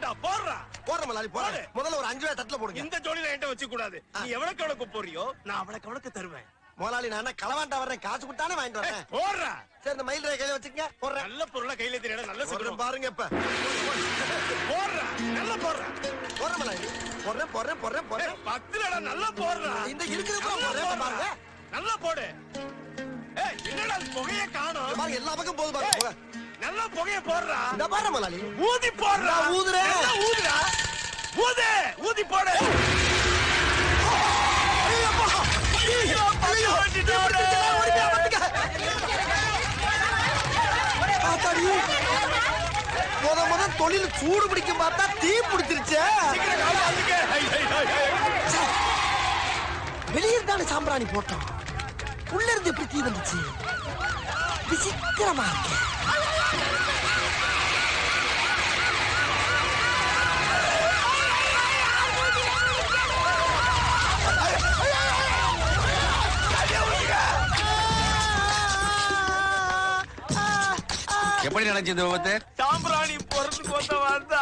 போடுடா போடுறா. போடுற முதலாளி போடு. முதல்ல ஒரு 5 ரூபாய் தட்டுல போடுங்க. இந்த ஜோடியில என்கிட்ட வச்சு கூடாது. நீ எவ்வளவுக்கு போறியோ நான் அவ்வளவுக்கு தருவேன். முதலாளி நான் களவாண்டா வர்றேன், காசு கொடுத்தானே வாங்கிட்டு வரேன். போடுறா. சரி இந்த மயில் ரேகை கையில வச்சுக்கங்க, போடுறேன். நல்ல பொருளை கையில தெரியல, நல்ல சுகரம் பாருங்க இப்ப. போடுறா, நல்லா போடுறா. போடுற முதலாளி. போடுறேன். 10லடா நல்லா போடுறா. இந்த இருக்குது போடுறேன் பாருங்க. நல்லா போடு. ஏய் என்னடா புகைய காணோம். பாருங்க எல்லா பக்கம் போகுது பாருங்க. நல்லா புகைய போடுறா. இந்த பாருங்க முதலாளி. ஊதி போடுறா. ஊதுறேன். நல்லா ஊதுடா. ஊதி போடு. முத தொழில் சூடு பிடிக்கும் பார்த்தா தீ பிடிச்சிருச்சு. வெளியிருந்தானே சாம்பிராணி போட்டோம், உள்ள இருந்து எப்படி தீ வந்துச்சு? விசித்திரமா இருக்கு. எப்படி நடந்துச்சு இந்த விபத்து? சாம்பிராணி பொறுத்துக்கு வந்தா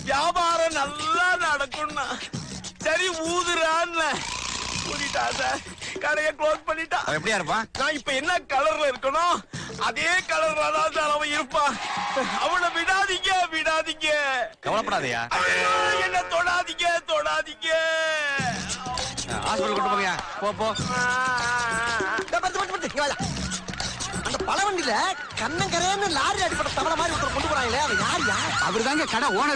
வியாபாரம் நல்லா நடக்கும்னா சரி ஊதுறான்னு ஊதிட்டா சார். கடையை க்ளோஸ் பண்ணிட்டா. எப்படியா இருப்பான்? நான் இப்ப என்ன கலர்ல இருக்கணும் அதே கலர்ல தான் சார் அவன் இருப்பான். அவனை விடாதீங்க. கவலைப்படாதயா. என்ன தொடாதீங்க. ஹாஸ்பிடல் கொண்டு போங்க. போ. அந்த பழவண்டியில கண்ணங்கரையான லாரி அடிப்பட்ட தவளை மாதிரி ஒருத்தர் கொண்டு போறாங்களே, அது யார்? அவருதாங்க கடை ஓனர்.